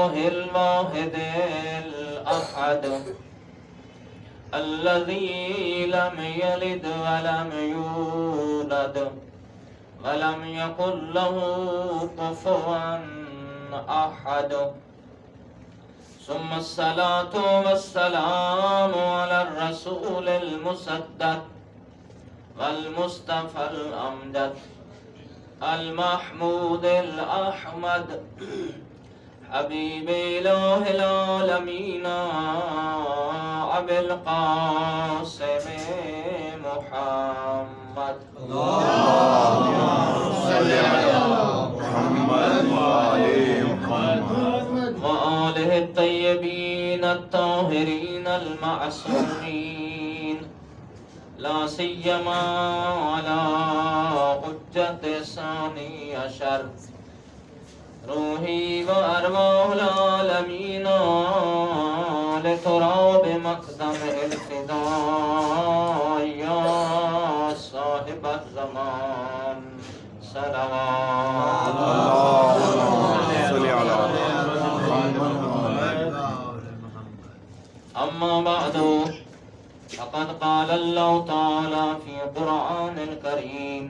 الله الواحد الأحد الذي لم يلد ولم يولد ولم يكن له كفوا أحد ثم الصلاة والسلام على الرسول المسدد والمصطفى الأمجد المحمود الأحمد حبيب إله العالمين أبي القاسم محمد اللهم صل على محمد وآل محمد وآله الطيبين الطاهرين المعصومين لا سيما على حجة ثاني عشر روحي وأرواح العالمين لتراب مقدم الفداء يا صاحب الزمان صلوات صل على محمد. أما بعد فقد قال الله تعالى في القرآن الكريم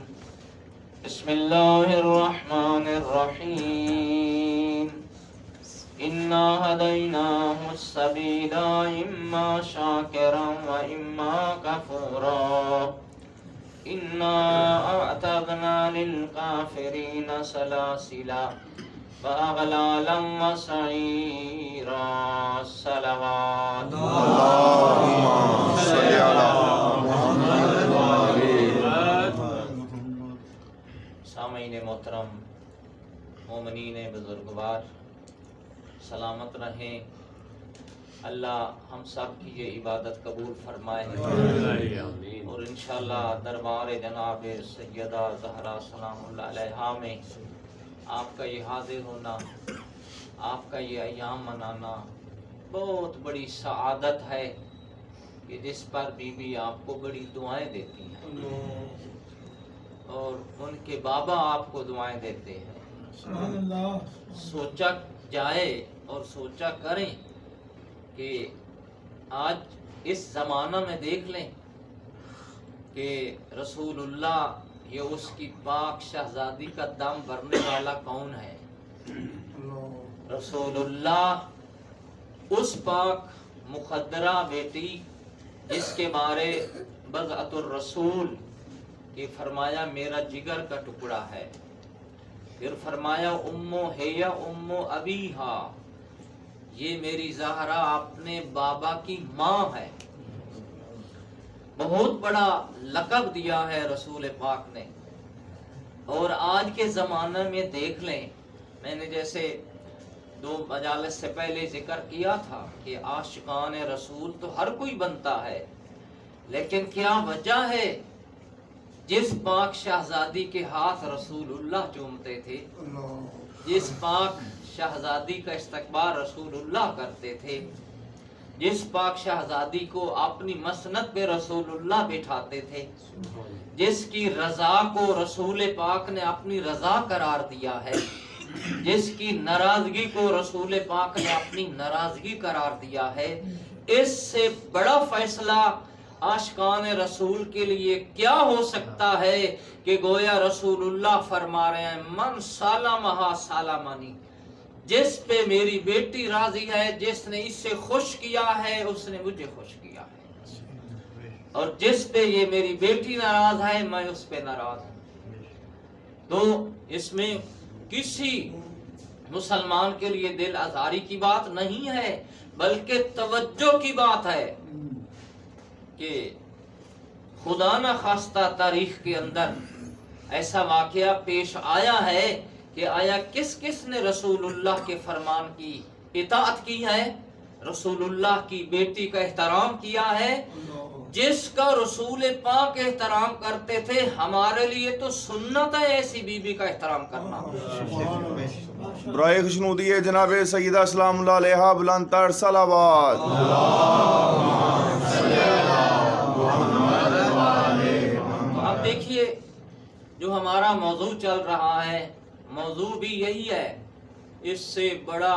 بسم الله الرحمن الرحيم إنا هديناه السبيل إما شاكرا وإما كفورا إنا أعتدنا للكافرين سلاسلا وأغلالا وسعيرا صلوات اللهم صل على محمد وآل سامعین محترم، مومنین بزرگوار، سلامت رہیں۔ اللہ ہم سب کی یہ عبادت قبول فرمائے اور انشاءاللہ دربار جناب سیدہ زہرا سلام اللہ علیہا میں آپ کا یہ حاضر ہونا، آپ کا یہ ایام منانا بہت بڑی سعادت ہے کہ جس پر بی بی آپ کو بڑی دعائیں دیتی ہیں اور ان کے بابا آپ کو دعائیں دیتے ہیں۔ سوچا جائے اور سوچا کریں کہ آج اس زمانہ میں دیکھ لیں کہ رسول اللہ یہ اس کی پاک شہزادی کا دم بھرنے والا کون ہے؟ رسول اللہ اس پاک مقدرہ بیٹی جس کے بارے بضعۃ الرسول کہ فرمایا میرا جگر کا ٹکڑا ہے، پھر فرمایا امو ہیا امو ابیہا، یہ میری زہرا اپنے بابا کی ماں ہے۔ بہت بڑا لقب دیا ہے رسول پاک نے۔ اور آج کے زمانے میں دیکھ لیں، میں نے جیسے 2 مجالس سے پہلے ذکر کیا تھا کہ عاشقان رسول تو ہر کوئی بنتا ہے، لیکن کیا وجہ ہے جس پاک شہزادی کے ہاتھ رسول اللہ چومتے تھے، جس پاک شہزادی کا استقبال رسول اللہ کرتے تھے، جس پاک شہزادی کو اپنی مسند پہ رسول اللہ بٹھاتے تھے، جس کی رضا کو رسول پاک نے اپنی رضا قرار دیا ہے، جس کی ناراضگی کو رسول پاک نے اپنی ناراضگی قرار دیا ہے، اس سے بڑا فیصلہ عاشقان رسول کے لیے کیا ہو سکتا ہے کہ گویا رسول اللہ فرما رہے ہیں من سالمہا سالمانی، جس پہ میری بیٹی راضی ہے، جس نے اس سے خوش کیا ہے اس نے مجھے خوش کیا ہے، اور جس پہ یہ میری بیٹی ناراض ہے میں اس پہ ناراض ہوں۔ تو اس میں کسی مسلمان کے لیے دل آزاری کی بات نہیں ہے، بلکہ توجہ کی بات ہے کہ خدا نہ خواستہ تاریخ کے اندر ایسا واقعہ پیش آیا ہے کہ آیا کس کس نے رسول اللہ کے فرمان کی اطاعت کی ہے، رسول اللہ کی بیٹی کا احترام کیا ہے، جس کا رسول پاک احترام کرتے تھے۔ ہمارے لیے تو سنت ہے ایسی بی بی کا احترام کرنا۔ برائے خوشنودی جناب سیدہ سلام اللہ علیہا بلند تر صلوات۔ اب دیکھیے جو ہمارا موضوع چل رہا ہے، موضوع بھی یہی ہے، اس سے بڑا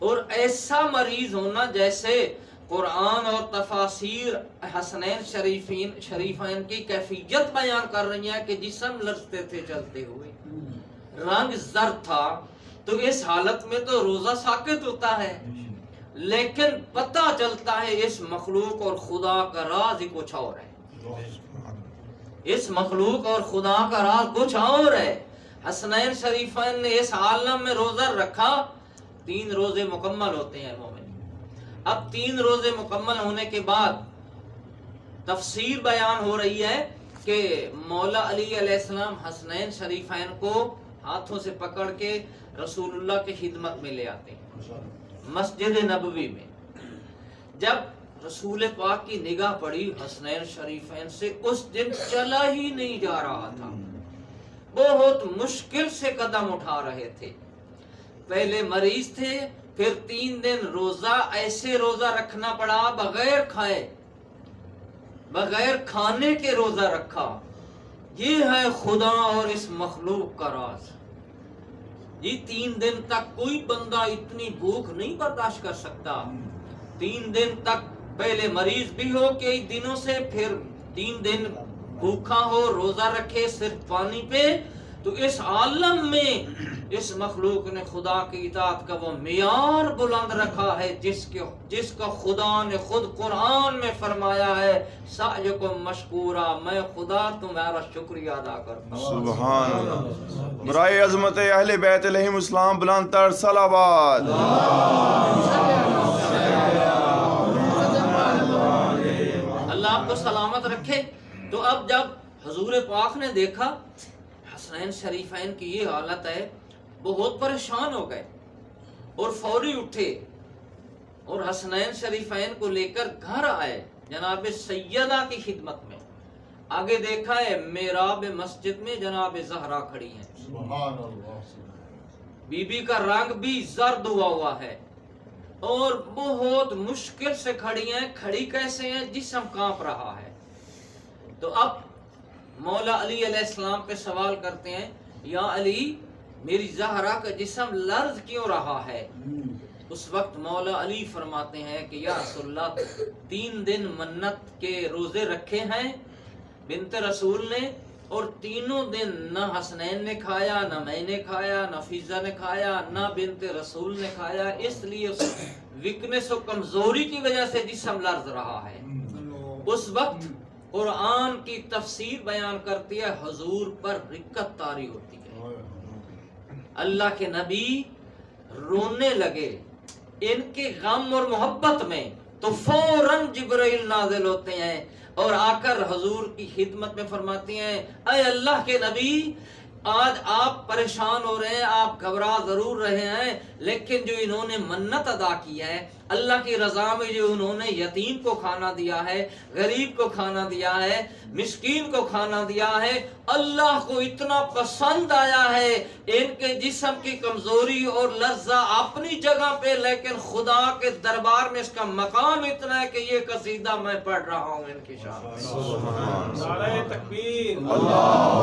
اور ایسا مریض ہونا جیسے قرآن اور تفاسیر حسنین شریفین کی کیفیت بیان کر رہی ہیں کہ جسم لرزتے تھے چلتے ہوئے، رنگ زرد تھا، تو اس حالت میں تو روزہ ساقط ہوتا ہے، لیکن پتہ چلتا ہے اس مخلوق اور خدا کا راز ہی کچھ اور ہے، اس مخلوق اور خدا کا راز کچھ اور ہے۔ حسنین شریفین نے اس عالم میں روزہ رکھا، 3 روزے مکمل ہوتے ہیں مومن۔ اب 3 روزے مکمل ہونے کے بعد تفسیر بیان ہو رہی ہے کہ مولا علی علیہ السلام حسنین شریفین کو ہاتھوں سے پکڑ کے رسول اللہ کی خدمت میں لے آتے ہیں مسجد نبوی میں۔ جب رسول پاک کی نگاہ پڑی حسنین شریفین سے، اس دن چلا ہی نہیں جا رہا تھا، بہت مشکل سے قدم اٹھا رہے تھے، پہلے مریض تھے، پھر 3 دن روزہ، ایسے روزہ رکھنا پڑا بغیر کھائے، بغیر کھانے کے روزہ رکھا۔ یہ ہے خدا اور اس مخلوق کا راز۔ یہ 3 دن تک کوئی بندہ اتنی بھوک نہیں برداشت کر سکتا۔ 3 دن تک پہلے مریض بھی ہو کئی دنوں سے، پھر 3 دن بھوکا ہو، روزہ رکھے صرف پانی پہ، تو اس عالم میں اس مخلوق نے خدا کی اطاعت کا وہ معیار بلند رکھا ہے جس کا خدا نے خود قرآن میں فرمایا ہے، سعیکم مشکورا، میں خدا تمہارا شکریہ ادا کرتا ہوں۔ سبحان اللہ۔ برائے عظمت اہل بیت علیہم السلام بلند تر صلوات۔ اللہ آپ کو سلامت رکھے۔ تو اب جب حضور پاک نے دیکھا حسنین شریفین کی یہ حالت ہے، بہت پریشان ہو گئے اور فوری اٹھے اور حسنین شریفین کو لے کر گھر آئے جناب سیدہ کی خدمت میں۔ آگے دیکھا ہے محراب مسجد میں جناب زہرا کھڑی ہیں، سبحان اللہ، بی بی کا رنگ بھی زرد ہوا ہے اور بہت مشکل سے کھڑی ہیں۔ کھڑی کیسے ہیں؟ جسم کانپ رہا ہے۔ تو اب مولا علی علیہ السلام پہ سوال کرتے ہیں، یا علی میری زہرا کا جسم لرز کیوں رہا ہے؟ اس وقت مولا علی فرماتے ہیں کہ یا رسول اللہ 3 دن منت کے روزے رکھے ہیں بنت رسول نے، اور 3 دن نہ حسنین نے کھایا، نہ میں نے کھایا، نہ فیضہ نے کھایا، نہ بنت رسول نے کھایا، اس لیے اس ویکنس و کمزوری کی وجہ سے جسم لرز رہا ہے۔ اس وقت قرآن کی تفسیر بیان کرتی ہے، حضور پر رقت طاری ہوتی ہے، اللہ کے نبی رونے لگے ان کے غم اور محبت میں، تو فوراً جبرائیل نازل ہوتے ہیں اور آ کر حضور کی خدمت میں فرماتی ہیں، اے اللہ کے نبی آج آپ پریشان ہو رہے ہیں، آپ گھبرا ضرور رہے ہیں، لیکن جو انہوں نے منت ادا کی ہے اللہ کی رضا میں، جو انہوں نے یتیم کو کھانا دیا ہے، غریب کو کھانا دیا ہے، مسکین کو کھانا دیا ہے، اللہ کو اتنا پسند آیا ہے۔ ان کے جسم کی کمزوری اور لرزہ اپنی جگہ پہ، لیکن خدا کے دربار میں اس کا مقام اتنا ہے کہ یہ قصیدہ میں پڑھ رہا ہوں ان کی شان میں۔ نعرہ تکبیر، اللہ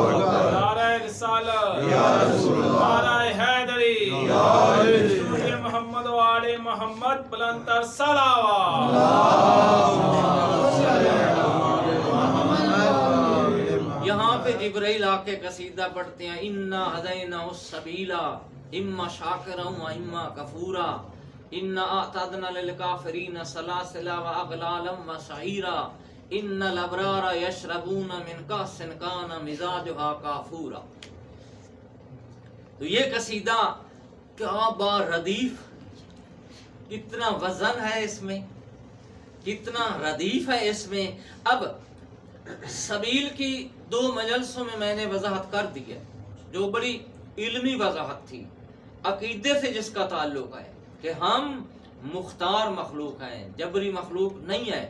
اکبر، نعرہ رسالت، یا رسول اللہ، نعرہ حیدری، سورہ محمد و آل محمد بلند تر صلوات۔ یہاں پہ جبرائیل آ کے قصیدہ پڑھتے ہیں، انا ہدینا السبیلا اما شاکرا و اما کفورا انا اعتدنا للکافرین سلاسلا و اغلالا و سعیرا ان الابرار یشربون من کأس کان مزاجها کافورا۔ تو یہ قصیدہ کیا با ردیف، کتنا وزن ہے اس میں، کتنا ردیف ہے اس میں۔ اب سبیل کی 2 مجلسوں میں نے وضاحت کر دی ہے، جو بڑی علمی وضاحت تھی، عقیدے سے جس کا تعلق ہے کہ ہم مختار مخلوق ہیں، جبری مخلوق نہیں ہے،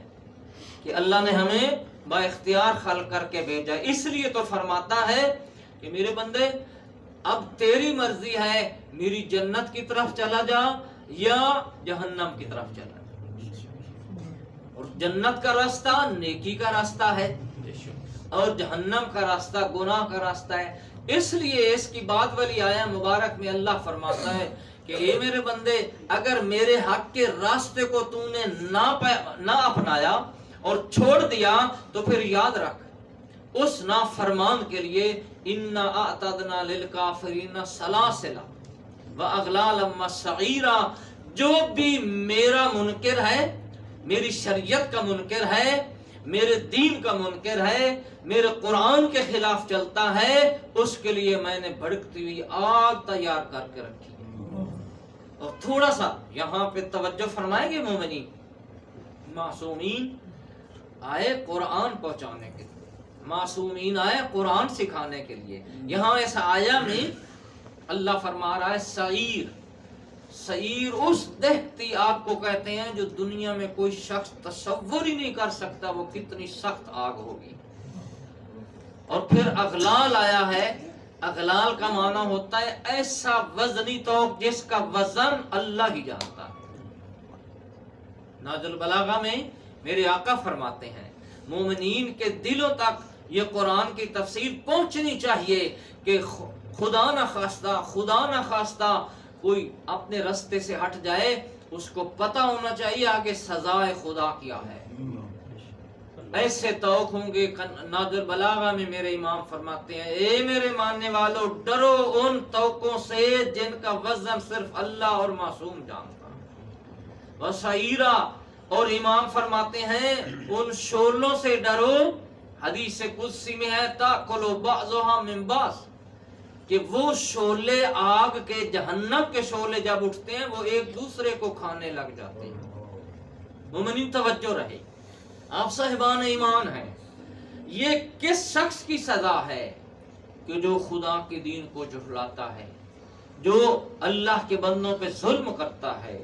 کہ اللہ نے ہمیں با اختیار خلق کر کے بھیجا۔ اس لیے تو فرماتا ہے کہ میرے بندے اب تیری مرضی ہے، میری جنت کی طرف چلا جا یا جہنم کی طرف چلا جا۔ اور جنت کا راستہ نیکی کا راستہ ہے اور جہنم کا راستہ گناہ کا راستہ ہے۔ اس لیے اس کی بات والی آیا مبارک میں اللہ فرماتا ہے کہ اے میرے بندے اگر میرے حق کے راستے کو تو نے نہ اپنایا اور چھوڑ دیا تو پھر یاد رکھ اس نافرمان کے لیے انا اعتدنا للکافرین سلاسل واغلالا وسعیرا، جو بھی میرا منکر ہے، میری شریعت کا منکر ہے، میرے دین کا منکر ہے، میرے قرآن کے خلاف چلتا ہے، اس کے لیے میں نے بھڑکتی ہوئی آگ تیار کر کے رکھی۔ اور تھوڑا سا یہاں پہ توجہ فرمائیں گے مومنین، معصومین آئے قرآن پہنچانے کے لیے، معصومین آئے قرآن سکھانے کے لیے۔ یہاں اس آیا میں اللہ فرما رہا ہے سعیر، سعیر اس دہتی آگ کو کہتے ہیں جو دنیا میں کوئی شخص تصور ہی نہیں کر سکتا وہ کتنی سخت آگ ہوگی۔ اور پھر اغلال آیا ہے، اغلال کا معنی ہوتا ہے ایسا وزنی توق جس کا وزن اللہ ہی جانتا ہے۔ ناج البلاغہ میں میرے آقا فرماتے ہیں مومنین کے دلوں تک یہ قرآن کی تفسیر پہنچنی چاہیے کہ خدا نہ خواستہ کوئی اپنے رستے سے ہٹ جائے، اس کو پتہ ہونا چاہیے آگے سزائے خدا کیا ہے۔ ایسے توق ہوں گے۔ ناج البلاغہ میں میرے امام فرماتے ہیں اے میرے ماننے والو، ڈرو ان توقوں سے جن کا وزن صرف اللہ اور معصوم جانتا ہے۔ وسعیرا، اور امام فرماتے ہیں ان شعلوں سے ڈرو، حدیث قدسی میں ہے تاکلوا بعضها من بعض، کہ وہ شعلے آگ کے جہنم کے شعلے جب اٹھتے ہیں وہ ایک دوسرے کو کھانے لگ جاتے ہیں۔ مومنین توجہ رہے، آپ صاحبان ایمان ہیں، یہ کس شخص کی سزا ہے کہ جو خدا کے دین کو جھٹلاتا ہے، جو اللہ کے بندوں پہ ظلم کرتا ہے،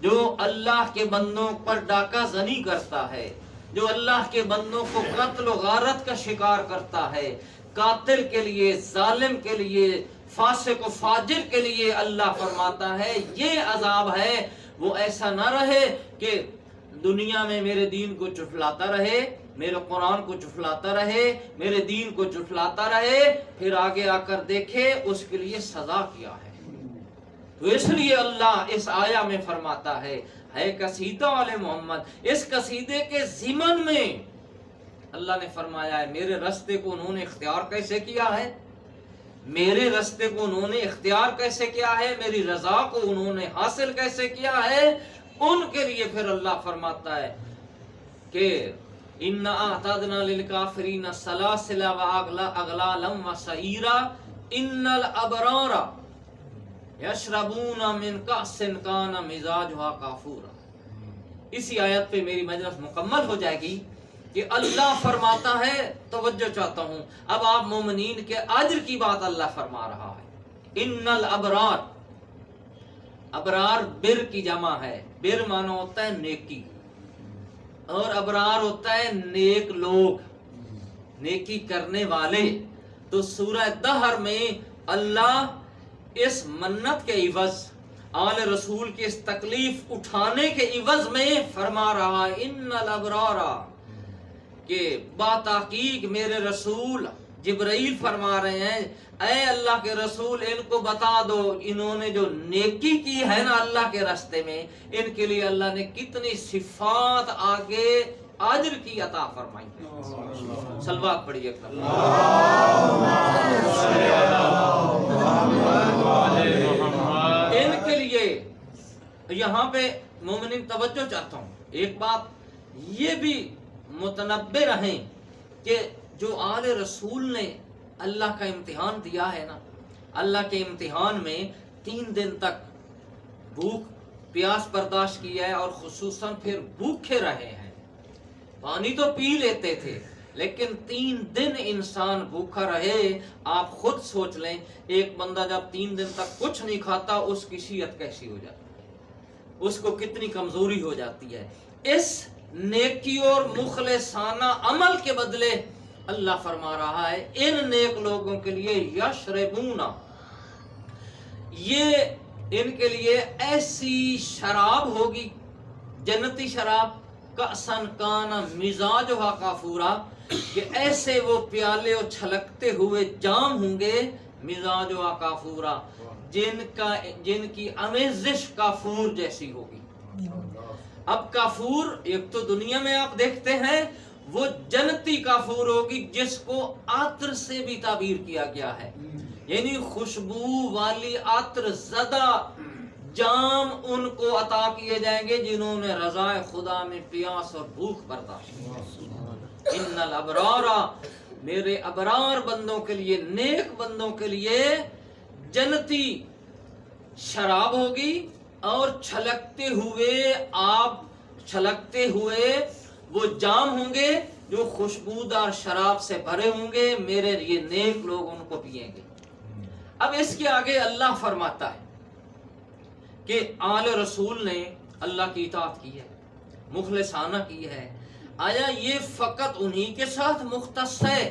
جو اللہ کے بندوں پر ڈاکہ زنی کرتا ہے، جو اللہ کے بندوں کو قتل و غارت کا شکار کرتا ہے۔ قاتل کے لیے، ظالم کے لیے، فاسق و فاجر کے لیے اللہ فرماتا ہے یہ عذاب ہے۔ وہ ایسا نہ رہے کہ دنیا میں میرے دین کو جھٹلاتا رہے، میرے قرآن کو جھٹلاتا رہے، میرے دین کو جھٹلاتا رہے، پھر آگے آ کر دیکھے اس کے لیے سزا کیا ہے۔ تو اس لیے اللہ اس آیا میں فرماتا ہے قصیدہ والے محمد، اس قصیدے کے ضمن میں اللہ نے فرمایا ہے میرے رستے کو انہوں نے اختیار کیسے کیا ہے، میرے رستے کو انہوں نے اختیار کیسے کیا ہے، میری رضا کو انہوں نے حاصل کیسے کیا ہے، ان کے لیے پھر اللہ فرماتا ہے کہ اِنَّا أَعْتَدْنَا لِلْكَافِرِينَ سَلَاسِلَ وَأَغْلَالًا وَسَعِيرًا إِنَّ الْأَبْرَارَ يَشْرَبُونَ مِنْ كَأْسٍ كَانَ مِزَاجُهَا كَافُورًا۔ اسی آیت پہ میری مجلس مکمل ہو جائے گی کہ اللہ فرماتا ہے، توجہ چاہتا ہوں، اب آپ مومنین کے اجر کی بات اللہ فرما رہا ہے۔ ان الابرار، ابرار بر کی جمع ہے، بر معنی ہوتا ہے نیکی، اور ابرار ہوتا ہے نیک لوگ، نیکی کرنے والے۔ تو سورہ دہر میں اللہ اس منت کے عوض، آل رسول کی اس تکلیف اٹھانے کے عوض میں فرما رہا ہے ان الابرار، کہ باتحقیق میرے رسول جبرائیل فرما رہے ہیں اے اللہ کے رسول ان کو بتا دو انہوں نے جو نیکی کی ہے نا اللہ کے راستے میں، ان کے لیے اللہ نے کتنی صفات آگے اجر کی عطا فرمائی ہے۔ صلوات پڑھیے ان کے لیے۔ یہاں پہ مومنین توجہ چاہتا ہوں، ایک بات یہ بھی متنبہ رہیں کہ جو آل رسول نے اللہ کا امتحان دیا ہے نا، اللہ کے امتحان میں 3 دن تک بھوک پیاس برداشت کیا ہے، اور خصوصاً پھر بھوکے رہے ہیں۔ پانی تو پی لیتے تھے لیکن 3 دن انسان بھوکا رہے۔ آپ خود سوچ لیں ایک بندہ جب 3 دن تک کچھ نہیں کھاتا اس کی صحت کیسی ہو جاتی ہے، اس کو کتنی کمزوری ہو جاتی ہے۔ اس نیکی اور مخلصانہ عمل کے بدلے اللہ فرما رہا ہے ان نیک لوگوں کے لیے یشربون، یہ ان کے لیے ایسی شراب ہوگی، جنتی شراب، کأسن کان مزاجھا کافورا، کہ ایسے وہ پیالے اور چھلکتے ہوئے جام ہوں گے، مزاجھا کافورا، جن کی آمیزش کافور جیسی ہوگی. اب کافور ایک تو دنیا میں آپ دیکھتے ہیں وہ جنتی کافور ہوگی جس کو عطر سے بھی تعبیر کیا گیا ہے، یعنی خوشبو والی عطر زدہ جام ان کو عطا کیے جائیں گے جنہوں نے رضائے خدا میں پیاس اور بھوک برداشت. ان الابرار، میرے ابرار بندوں کے لیے، نیک بندوں کے لیے جنتی شراب ہوگی اور چھلکتے ہوئے وہ جام ہوں گے جو خوشبودار شراب سے بھرے ہوں گے. میرے یہ نیک لوگ ان کو پئیں گے. اب اس کے آگے اللہ فرماتا ہے کہ آل رسول نے اللہ کی اطاعت کی ہے، مخلصانہ کی ہے. آیا یہ فقط انہی کے ساتھ مختص ہے؟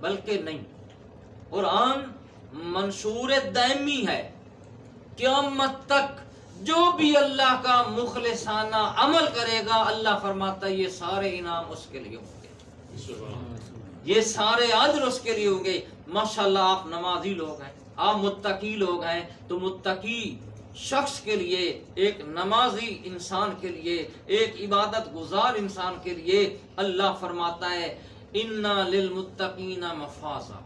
بلکہ نہیں، قرآن منشور دائمی ہے. قیامت تک جو بھی اللہ کا مخلصانہ عمل کرے گا، اللہ فرماتا ہے یہ سارے انعام اس کے لیے ہوں گے، یہ سارے اجر اس کے لیے ہوں گے. ماشاءاللہ آپ نمازی لوگ ہیں، آپ متقی لوگ ہیں، تو متقی شخص کے لیے، ایک نمازی انسان کے لیے، ایک عبادت گزار انسان کے لیے اللہ فرماتا ہے اِنَّ لِلْمُتَّقِينَ مَفَازًا،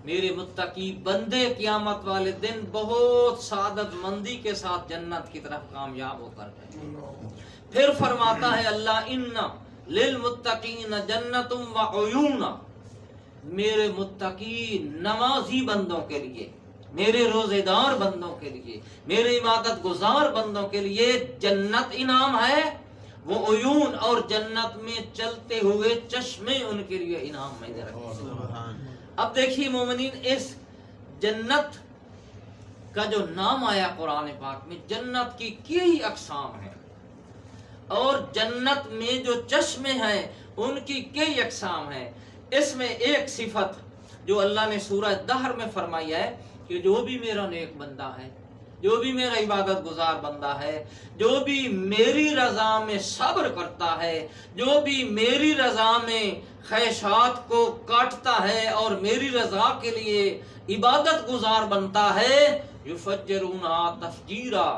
میرے متقی بندے قیامت والے دن بہت سعادت مندی کے ساتھ جنت کی طرف کامیاب ہو کر گئے. پھر فرماتا ہے اللہ اِنَّ لِلْمُتَّقِينَ جَنَّةٌ وَعُيُونًا، میرے متقی نمازی بندوں کے لیے، میرے روزے دار بندوں کے لیے، میرے عبادت گزار بندوں کے لیے جنت انعام ہے. وہ عیون اور جنت میں چلتے ہوئے چشمے ان کے لیے انعام میں دے رکھے. اب دیکھیے مومنین، اس جنت کا جو نام آیا قرآن پاک میں، جنت کی کئی اقسام ہیں، اور جنت میں جو چشمے ہیں ان کی کئی اقسام ہیں. اس میں ایک صفت جو اللہ نے سورہ دہر میں فرمائی ہے کہ جو بھی میرا نیک بندہ ہے، جو بھی میرا عبادت گزار بندہ ہے، جو بھی میری رضا میں صبر کرتا ہے، جو بھی میری رضا میں خواہشات کو کاٹتا ہے اور میری رضا کے لیے عبادت گزار بنتا ہے، یفجرونہا تفجیرا،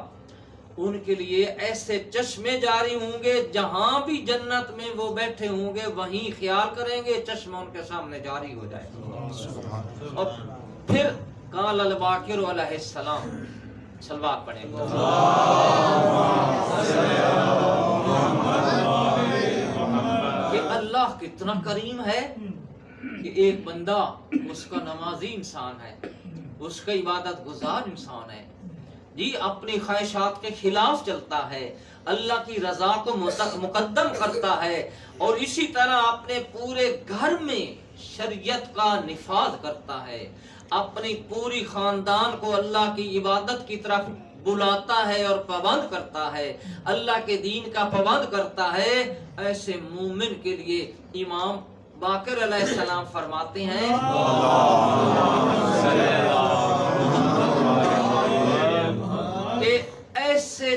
ان کے لیے ایسے چشمے جاری ہوں گے جہاں بھی جنت میں وہ بیٹھے ہوں گے وہیں خیال کریں گے چشمہ ان کے سامنے جاری ہو جائے گا. اور پھر قال الباقر علیہ السلام، صلوات پڑھیں گے کہ اللہ کتنا کریم ہے کہ ایک بندہ اس کا نمازی انسان ہے، اس کا عبادت گزار انسان ہے، جی اپنی خواہشات کے خلاف چلتا ہے، اللہ کی رضا کو مقدم کرتا ہے، اور اسی طرح اپنے پورے گھر میں شریعت کا نفاذ کرتا ہے، اپنی پوری خاندان کو اللہ کی عبادت کی طرف بلاتا ہے اور پابند کرتا ہے، اللہ کے دین کا پابند کرتا ہے. ایسے مومن کے لیے امام باقر علیہ السلام فرماتے ہیں کہ ایسے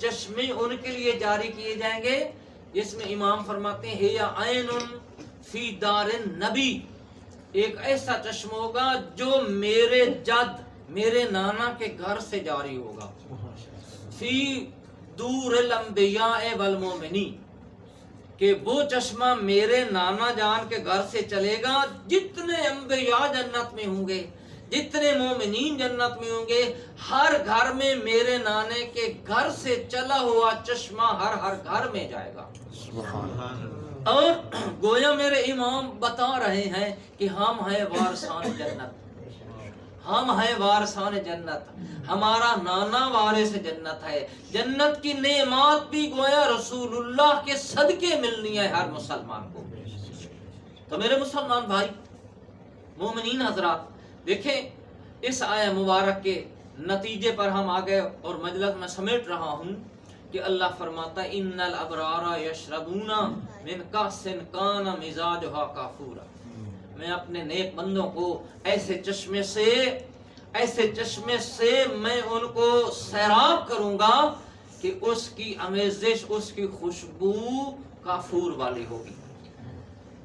چشمے ان کے لیے جاری کیے جائیں گے جس میں امام فرماتے ہیں ہی عین فی دار النبی، ایک ایسا چشمہ ہوگا جو میرے جد، میرے نانا کے گھر سے جاری ہوگا. فی دور الانبیاء والمومنین، کہ وہ چشمہ میرے نانا جان کے گھر سے چلے گا. جتنے انبیاء جنت میں ہوں گے، جتنے مومنین جنت میں ہوں گے، ہر گھر میں میرے نانے کے گھر سے چلا ہوا چشمہ ہر گھر میں جائے گا. اور گویا میرے امام بتا رہے ہیں کہ ہم ہیں وارثان جنت، ہم ہیں وارثان جنت، ہمارا نانا وارث جنت ہے. جنت کی نعمات بھی گویا رسول اللہ کے صدقے ملنی ہے ہر مسلمان کو. تو میرے مسلمان بھائی، مومنین حضرات، دیکھیں اس آیہ مبارک کے نتیجے پر ہم آگئے اور مجلس میں سمیٹ رہا ہوں کہ اللہ فرماتا ہے ان الابرار یشربون من کأس کان مزاجھا کافورا. میں اپنے نیک بندوں کو ایسے چشمے سے میں ان کو سیراب کروں گا کہ اس کی آمیزش، اس کی خوشبو کافور والی ہوگی.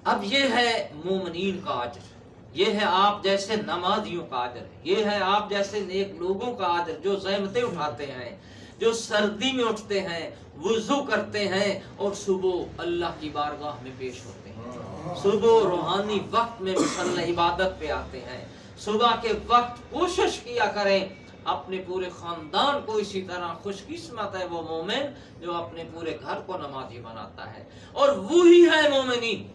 اب یہ ہے مومنین کا اجر. یہ ہے آپ جیسے نمازیوں کا اجر، یہ ہے آپ جیسے نیک لوگوں کا اجر جو زحمتیں اٹھاتے ہیں، جو سردی میں اٹھتے ہیں، وضو کرتے ہیں اور صبح اللہ کی بارگاہ میں پیش ہوتے ہیں، صبح روحانی وقت میں مصلی عبادت پہ آتے ہیں۔ صبح کے وقت کوشش کیا کریں اپنے پورے خاندان کو اسی طرح، خوش قسمت ہے وہ مومن جو اپنے پورے گھر کو نمازی بناتا ہے، اور وہی ہے مومنین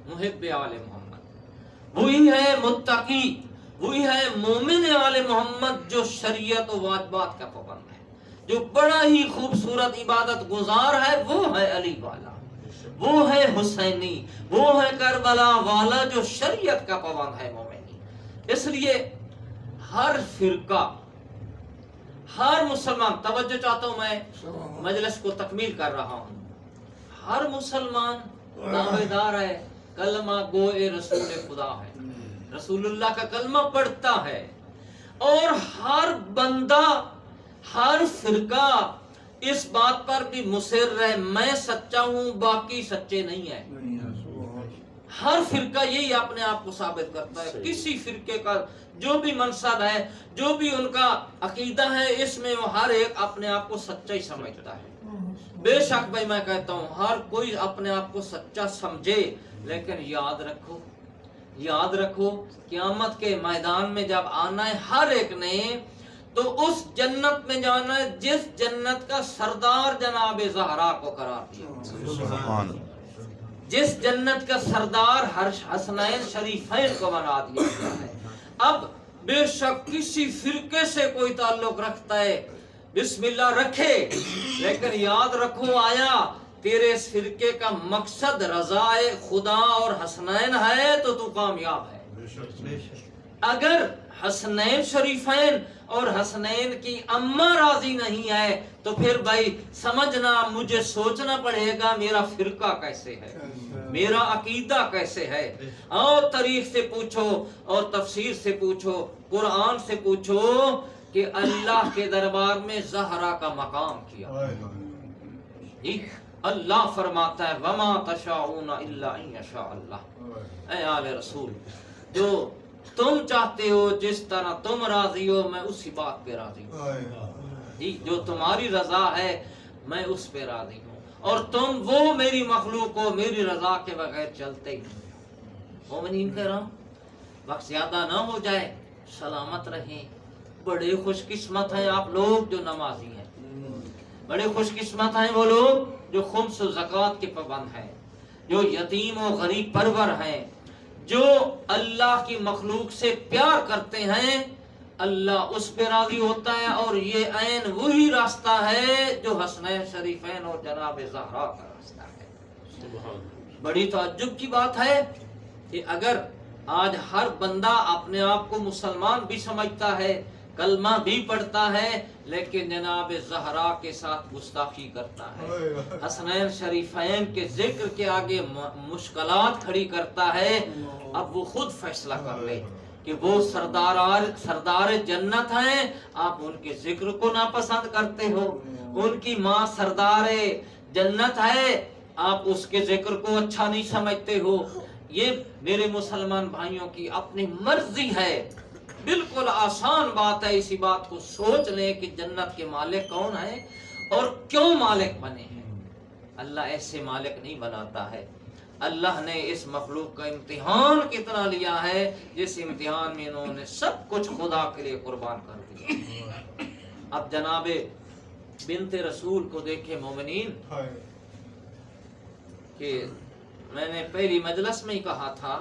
محب آل محمد، وہی ہے متقی، وہی ہے مومن آل محمد جو شریعت و واجبات کا پابند ہے، جو بڑا ہی خوبصورت عبادت گزار ہے، وہ ہے علی والا، وہ ہے حسینی، وہ ہے کربلا والا جو شریعت کا پابند ہے مومنی۔ اس لیے ہر فرقہ، ہر مسلمان، توجہ چاہتا ہوں میں مجلس کو تکمیل کر رہا ہوں، ہر مسلمان دعویدار ہے، کلمہ گوئے رسول خدا ہے، رسول اللہ کا کلمہ پڑھتا ہے، اور ہر بندہ، ہر فرقہ اس بات پر بھی مصر ہے میں سچا ہوں باقی سچے نہیں ہیں۔ ہر فرقہ یہی اپنے آپ کو ثابت کرتا ہے، کسی فرقے کا جو بھی منصب ہے، جو بھی ان کا عقیدہ ہے، اس میں وہ ہر ایک اپنے آپ کو سچا ہی سمجھتا ہے۔ بے شک بھائی میں کہتا ہوں ہر کوئی اپنے آپ کو سچا سمجھے، لیکن یاد رکھو قیامت کے میدان میں جب آنا ہے ہر ایک نے، تو اس جنت میں جانا ہے جس جنت کا سردار جناب زہرا کو قرار دیا، جس جنت کا سردار حسنین شریفین کو بنا دیا گیا ہے۔ اب بے شک کسی فرقے سے کوئی تعلق رکھتا ہے، بسم اللہ رکھے، لیکن یاد رکھو آیا تیرے اس فرقے کا مقصد رضا خدا اور حسنین ہے تو کامیاب ہے۔ اگر حسنین شریفین اور حسنین کی اماں راضی نہیں ہے تو پھر بھائی سمجھنا، مجھے سوچنا پڑے گا میرا فرقہ کیسے ہے، میرا عقیدہ کیسے ہے۔ اور تاریخ سے پوچھو اور تفسیر سے پوچھو، قرآن سے پوچھو کہ اللہ کے دربار میں زہرا کا مقام کیا۔ اللہ فرماتا ہے وَمَا تَشَاءُونَ إِلَّا أَن يَشَاءَ اللَّهُ، اے آل رسول جو تم چاہتے ہو، جس طرح تم راضی ہو میں اسی بات پہ راضی ہوں، جو تمہاری رضا ہے میں اس پہ راضی ہوں، اور تم وہ میری مخلوق ہو، میری رضا کے بغیر چلتے ہی نہیں۔ مومنین کرام وقت زیادہ نہ ہو جائے، سلامت رہیں۔ بڑے خوش قسمت ہیں آپ لوگ جو نمازی ہیں، بڑے خوش قسمت ہیں وہ لوگ جو خمس و زکوٰۃ کے پابند ہیں، جو یتیم و غریب پرور ہیں، جو اللہ کی مخلوق سے پیار کرتے ہیں، اللہ اس پہ راضی ہوتا ہے، اور یہ عین وہی راستہ ہے جو حسنین شریفین اور جناب زہرا کا راستہ ہے۔ بڑی تعجب کی بات ہے کہ اگر آج ہر بندہ اپنے آپ کو مسلمان بھی سمجھتا ہے، کلمہ بھی پڑھتا ہے، لیکن جناب زہرا کے ساتھ گستاخی کرتا ہے، حسنین شریفین کے ذکر کے آگے مشکلات کھڑی کرتا ہے، اب وہ خود فیصلہ کر لے کہ وہ سردار جنت ہیں، آپ ان کے ذکر کو ناپسند کرتے ہو، ان کی ماں سردار جنت ہے، آپ اس کے ذکر کو اچھا نہیں سمجھتے ہو۔ یہ میرے مسلمان بھائیوں کی اپنی مرضی ہے، بالکل آسان بات ہے، اسی بات کو سوچ لیں کہ جنت کے مالک کون ہیں اور کیوں مالک بنے ہیں۔ اللہ ایسے مالک نہیں بناتا ہے، اللہ نے اس مخلوق کا امتحان کتنا لیا ہے، جس امتحان میں انہوں نے سب کچھ خدا کے لیے قربان کر دیا۔ اب جناب بنت رسول کو دیکھے مومنین، کہ میں نے پہلی مجلس میں ہی کہا تھا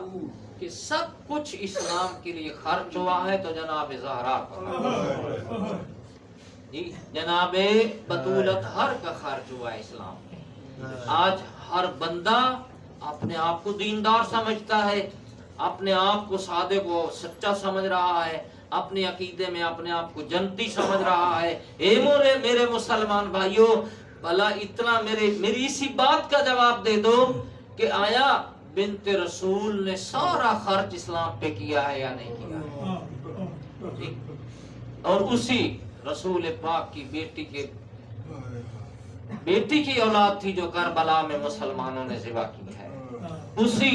کہ سب کچھ اسلام کے لیے خرچ ہوا ہے تو جناب زہرا کا، جناب بطولت ہر کا خرچ ہوا ہے اسلام میں۔ آج ہر بندہ اپنے آپ کو دیندار سمجھتا ہے، اپنے آپ کو صادق و سچا سمجھ رہا ہے، اپنے عقیدے میں اپنے آپ کو جنتی سمجھ رہا ہے۔ اے میرے مسلمان بھائیوں، بھلا اتنا میری اسی بات کا جواب دے دو کہ آیا بنت رسول نے سارا خرچ اسلام پہ کیا ہے یا نہیں کیا؟ اور اسی رسول پاک کی بیٹی کی اولاد تھی جو کربلا میں مسلمانوں نے ذبح کی ہے، اسی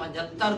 75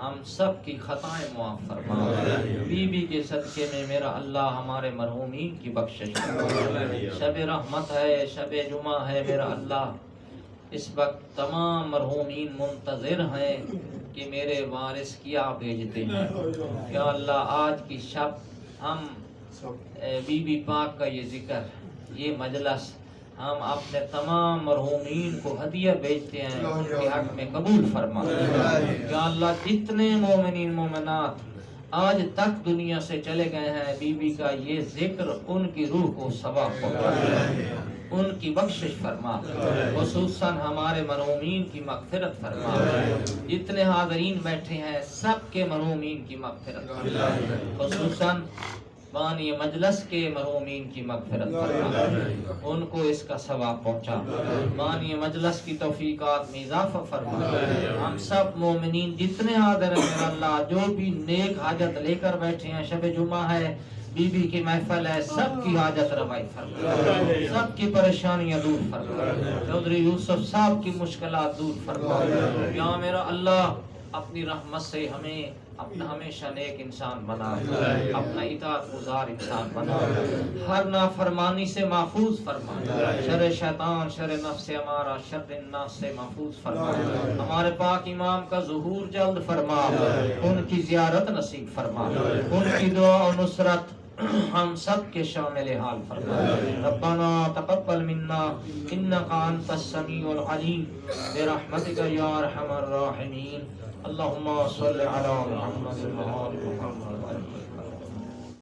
ہم سب کی خطائیں معاف فرما، بی بی کے صدقے میں میرا اللہ ہمارے مرحومین کی بخشش فرما۔ شب رحمت ہے، شب جمعہ ہے میرا اللہ، اس وقت تمام مرحومین منتظر ہیں کہ میرے وارث کیا بھیجتے ہیں۔ یا اللہ آج کی شب ہم بی بی پاک کا یہ ذکر، یہ مجلس ہم اپنے تمام مرحومین کو ہدیہ بیچتے ہیں، ان کے حق میں قبول فرما۔ یا اللہ جتنے مومنین مومنات آج تک دنیا سے چلے گئے ہیں، بی بی کا یہ ذکر ان کی روح کو ثواب پہنچا، ان کی بخشش فرما، خصوصاً ہمارے مرحومین کی مغفرت فرما۔ جتنے حاضرین بیٹھے ہیں سب کے مرحومین کی مغفرت فرما، خصوصاً بانی مجلس کے مرحومین کی مغفرت فرما، ان کو اس کا ثواب پہنچا، بانی مجلس کی توفیقات میں اضافہ فرما۔ ہم سب مومنین جتنے حاضر ہیں میرا اللہ، جو بھی نیک حاجت لے کر بیٹھے ہیں، شب جمعہ ہے، بی بی کی محفل ہے، سب کی حاجت روائی فرما، سب کی پریشانیاں دور فرما، چودھری یوسف صاحب کی مشکلات دور فرما۔ یا میرا اللہ اپنی رحمت سے ہمیں اپنا ہمیشہ نیک انسان بنا، اپنا اطاعت گزار انسان بنا، ہر نافرمانی سے محفوظ فرما، شر شیطان شر نفس ہمارا شر الناس سے محفوظ فرما۔ ہمارے پاک امام کا ظہور جلد فرما، ان کی زیارت نصیب فرما، ان کی دعا و نصرت ہم سب کے شامل حال فرما۔ ربنا تقبل منا انک انت السمیع العلیم برحمتک یا ارحم الراحمین۔ اللهم صل على محمد وعلى محمد